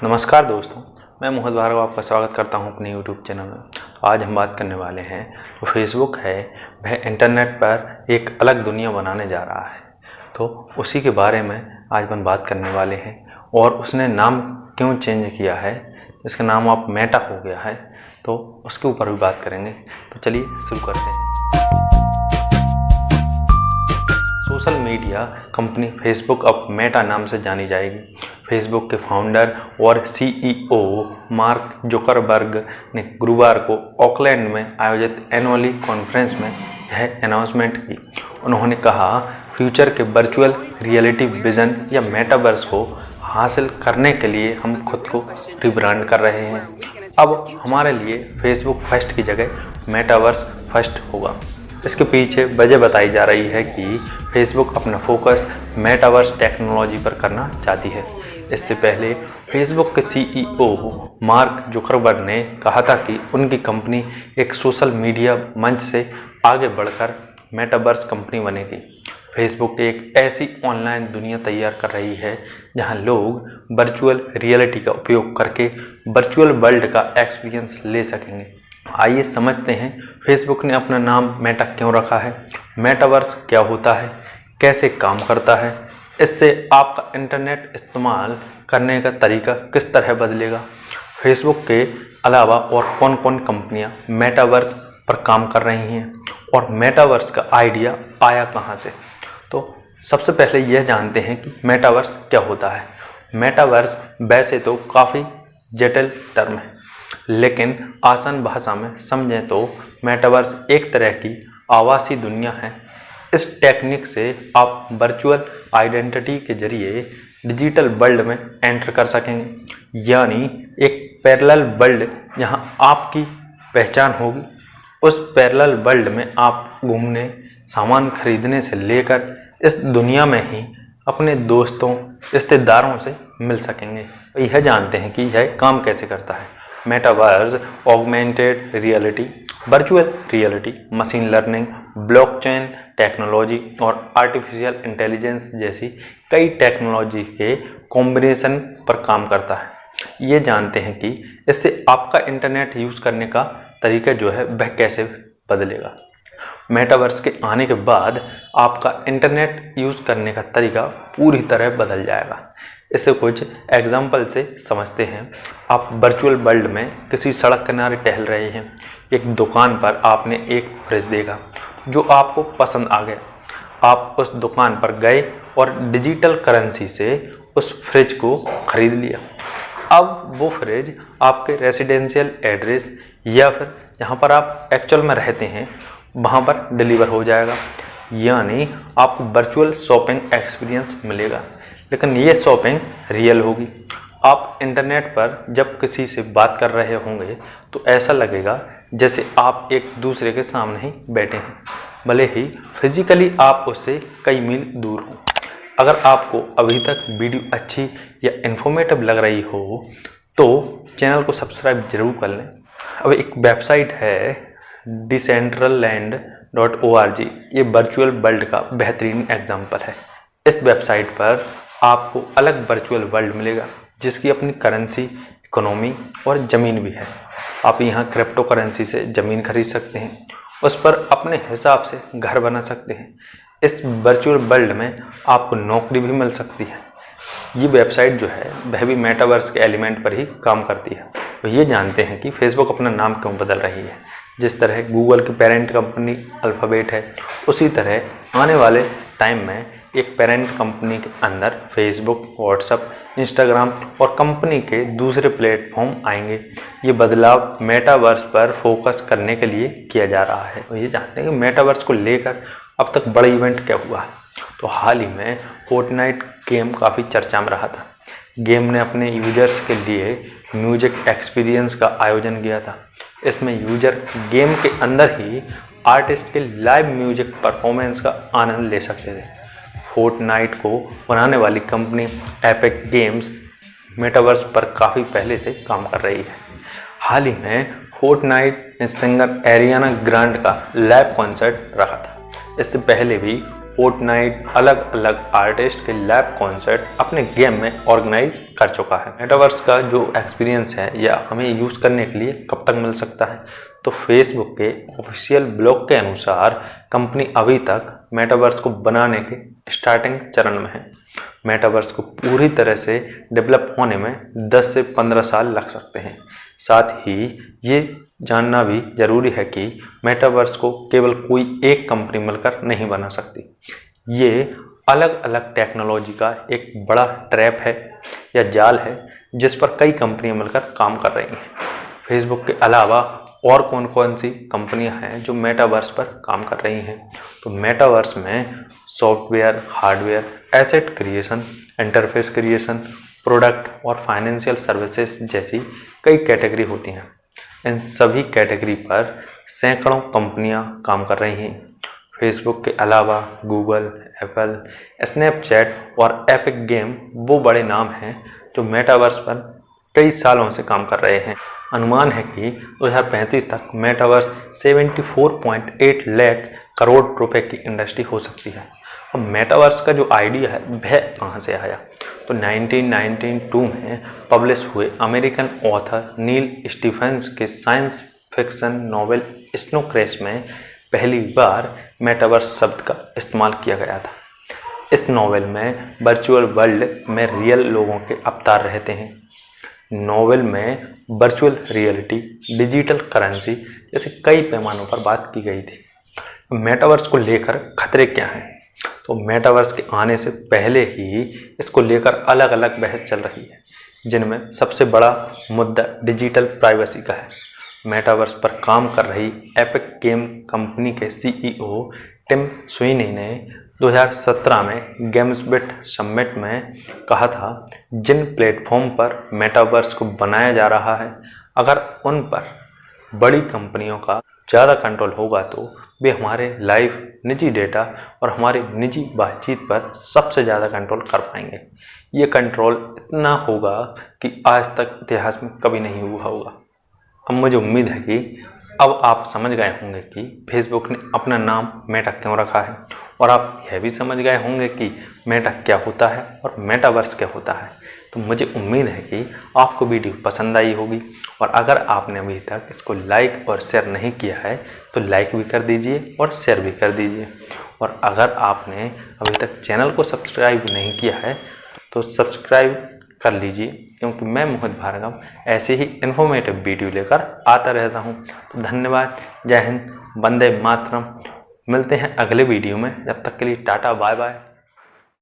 नमस्कार दोस्तों, मैं मोहित भार्गव आपका स्वागत करता हूं अपने YouTube चैनल में। तो आज हम बात करने वाले हैं जो फेसबुक है वह इंटरनेट पर एक अलग दुनिया बनाने जा रहा है। तो उसी के बारे में आज हम बात करने वाले हैं और उसने नाम क्यों चेंज किया है, जिसका नाम अब मेटा हो गया है, तो उसके ऊपर भी बात करेंगे। तो चलिए शुरू करते हैं। सोशल मीडिया कंपनी फेसबुक अब मेटा नाम से जानी जाएगी। फेसबुक के फाउंडर और सीईओ मार्क जुकरबर्ग ने गुरुवार को ऑकलैंड में आयोजित एनुअली कॉन्फ्रेंस में यह अनाउंसमेंट की। उन्होंने कहा, फ्यूचर के वर्चुअल रियलिटी विजन या मेटावर्स को हासिल करने के लिए हम खुद को रिब्रांड कर रहे हैं। अब हमारे लिए फेसबुक फर्स्ट की जगह मेटावर्स फर्स्ट होगा। इसके पीछे वजह बताई जा रही है कि फेसबुक अपना फोकस मेटावर्स टेक्नोलॉजी पर करना चाहती है। इससे पहले फेसबुक के सीईओ मार्क जुकरबर्ग ने कहा था कि उनकी कंपनी एक सोशल मीडिया मंच से आगे बढ़कर मेटावर्स कंपनी बनेगी। फेसबुक एक ऐसी ऑनलाइन दुनिया तैयार कर रही है जहां लोग वर्चुअल रियलिटी का उपयोग करके वर्चुअल वर्ल्ड का एक्सपीरियंस ले सकेंगे। आइए समझते हैं फेसबुक ने अपना नाम मेटा क्यों रखा है, मेटावर्स क्या होता है, कैसे काम करता है, इससे आपका इंटरनेट इस्तेमाल करने का तरीका किस तरह बदलेगा, फेसबुक के अलावा और कौन कौन कंपनियां मेटावर्स पर काम कर रही हैं और मेटावर्स का आइडिया आया कहां से। तो सबसे पहले यह जानते हैं कि मेटावर्स क्या होता है। मेटावर्स वैसे तो काफ़ी जटिल टर्म है, लेकिन आसान भाषा में समझें तो मेटावर्स एक तरह की आभासी दुनिया है। इस टेक्निक से आप वर्चुअल आइडेंटिटी के जरिए डिजिटल वर्ल्ड में एंटर कर सकेंगे, यानी एक पैरेलल वर्ल्ड जहां आपकी पहचान होगी। उस पैरेलल वर्ल्ड में आप घूमने, सामान खरीदने से लेकर इस दुनिया में ही अपने दोस्तों, रिश्तेदारों से मिल सकेंगे। यह जानते हैं कि यह काम कैसे करता है। Metaverse augmented reality, virtual reality, machine learning, blockchain technology और आर्टिफिशियल इंटेलिजेंस जैसी कई टेक्नोलॉजी के कॉम्बिनेशन पर काम करता है। ये जानते हैं कि इससे आपका इंटरनेट यूज़ करने का तरीका जो है वह कैसे बदलेगा। मेटावर्स के आने के बाद आपका इंटरनेट यूज़ करने का तरीका पूरी तरह बदल जाएगा। इसे कुछ एग्जाम्पल से समझते हैं। आप वर्चुअल वर्ल्ड में किसी सड़क किनारे टहल रहे हैं, एक दुकान पर आपने एक फ्रिज देखा जो आपको पसंद आ गया। आप उस दुकान पर गए और डिजिटल करेंसी से उस फ्रिज को खरीद लिया। अब वो फ्रिज आपके रेसिडेंशियल एड्रेस या फिर जहाँ पर आप एक्चुअल में रहते हैं वहाँ पर डिलीवर हो जाएगा, यानी आपको वर्चुअल शॉपिंग एक्सपीरियंस मिलेगा। लेकिन ये शॉपिंग रियल होगी। आप इंटरनेट पर जब किसी से बात कर रहे होंगे तो ऐसा लगेगा जैसे आप एक दूसरे के सामने ही बैठे हैं, भले ही फिजिकली आप उससे कई मील दूर हों। अगर आपको अभी तक वीडियो अच्छी या इन्फॉर्मेटिव लग रही हो तो चैनल को सब्सक्राइब जरूर कर लें। अब एक वेबसाइट है decentraland.org, ये वर्चुअल वर्ल्ड का बेहतरीन एग्जाम्पल है। इस वेबसाइट पर आपको अलग वर्चुअल वर्ल्ड मिलेगा जिसकी अपनी करेंसी, इकोनॉमी और ज़मीन भी है। आप यहाँ क्रिप्टो करेंसी से ज़मीन खरीद सकते हैं, उस पर अपने हिसाब से घर बना सकते हैं। इस वर्चुअल वर्ल्ड में आपको नौकरी भी मिल सकती है। ये वेबसाइट जो है वह भी मेटावर्स के एलिमेंट पर ही काम करती है। तो ये जानते हैं कि फेसबुक अपना नाम क्यों बदल रही है। जिस तरह गूगल की पेरेंट कंपनी अल्फ़ाबेट है, उसी तरह आने वाले टाइम में एक पेरेंट कंपनी के अंदर फेसबुक, व्हाट्सएप, इंस्टाग्राम और कंपनी के दूसरे प्लेटफॉर्म आएंगे। ये बदलाव मेटावर्स पर फोकस करने के लिए किया जा रहा है। तो ये जानते हैं कि मेटावर्स को लेकर अब तक बड़ा इवेंट क्या हुआ है। तो हाल ही में फोर्टनाइट गेम काफ़ी चर्चा में रहा था। गेम ने अपने यूजर्स के लिए म्यूजिक एक्सपीरियंस का आयोजन किया था। इसमें यूजर गेम के अंदर ही आर्टिस्ट के लाइव म्यूजिक परफॉर्मेंस का आनंद ले सकते थे। फोर्टनाइट को बनाने वाली कंपनी एपिक गेम्स मेटावर्स पर काफ़ी पहले से काम कर रही है। हाल ही में फोर्टनाइट ने सिंगर एरियाना ग्रांडे का लाइव कॉन्सर्ट रखा था। इससे पहले भी फोर्टनाइट अलग अलग आर्टिस्ट के लाइव कॉन्सर्ट अपने गेम में ऑर्गेनाइज कर चुका है। मेटावर्स का जो एक्सपीरियंस है या हमें यूज़ करने के लिए कब तक मिल सकता है, तो फेसबुक के ऑफिशियल ब्लॉग के अनुसार कंपनी अभी तक मेटावर्स को बनाने के स्टार्टिंग चरण में है। मेटावर्स को पूरी तरह से डेवलप होने में 10 से 15 साल लग सकते हैं। साथ ही ये जानना भी जरूरी है कि मेटावर्स को केवल कोई एक कंपनी मिलकर नहीं बना सकती। ये अलग अलग टेक्नोलॉजी का एक बड़ा ट्रैप है या जाल है जिस पर कई कंपनियां मिलकर काम कर रही हैं। फेसबुक के अलावा और कौन कौन सी कंपनियां हैं जो मेटावर्स पर काम कर रही हैं, तो मेटावर्स में software, hardware, asset creation, interface creation, product और फाइनेंशियल सर्विसेज जैसी कई कैटेगरी होती हैं। इन सभी कैटेगरी पर सैकड़ों कंपनियां काम कर रही हैं। फेसबुक के अलावा गूगल, एप्पल, स्नैपचैट और एपिक गेम वो बड़े नाम हैं जो मेटावर्स पर कई सालों से काम कर रहे हैं। अनुमान है कि 2035 तक मेटावर्स 74.8 लाख करोड़ रुपए की इंडस्ट्री हो सकती है। अब मेटावर्स का जो आइडिया है वह कहाँ से आया, तो 1992 में पब्लिश हुए अमेरिकन ऑथर नील स्टीफेंस के science fiction novel snow crash में पहली बार मेटावर्स शब्द का इस्तेमाल किया गया था। इस नॉवेल में वर्चुअल वर्ल्ड में रियल लोगों के अवतार रहते हैं। नॉवेल में वर्चुअल रियलिटी, डिजिटल करेंसी जैसे कई पैमानों पर बात की गई थी। मेटावर्स को लेकर खतरे क्या हैं, तो मेटावर्स के आने से पहले ही इसको लेकर अलग अलग बहस चल रही है, जिनमें सबसे बड़ा मुद्दा डिजिटल प्राइवेसी का है। मेटावर्स पर काम कर रही एपिक गेम कंपनी के सीईओ टिम स्विनी ने 2017 में गेम्सबिट समिट में कहा था, जिन प्लेटफॉर्म पर मेटावर्स को बनाया जा रहा है, अगर उन पर बड़ी कंपनियों का ज़्यादा कंट्रोल होगा तो वे हमारे लाइव, निजी डेटा और हमारी निजी बातचीत पर सबसे ज़्यादा कंट्रोल कर पाएंगे। ये कंट्रोल इतना होगा कि आज तक इतिहास में कभी नहीं हुआ होगा। अब मुझे उम्मीद है कि अब आप समझ गए होंगे कि फेसबुक ने अपना नाम मेटा क्यों रखा है, और आप यह भी समझ गए होंगे कि मेटा क्या होता है और मेटावर्स क्या होता है। तो मुझे उम्मीद है कि आपको वीडियो पसंद आई होगी, और अगर आपने अभी तक इसको लाइक और शेयर नहीं किया है तो लाइक भी कर दीजिए और शेयर भी कर दीजिए। और अगर आपने अभी तक चैनल को सब्सक्राइब नहीं किया है तो सब्सक्राइब कर लीजिए, क्योंकि मैं मोहित भार्गव ऐसे ही इन्फॉर्मेटिव वीडियो लेकर आता रहता हूं। तो धन्यवाद, जय हिंद, वंदे मातरम। मिलते हैं अगले वीडियो में, जब तक के लिए टाटा बाय बाय।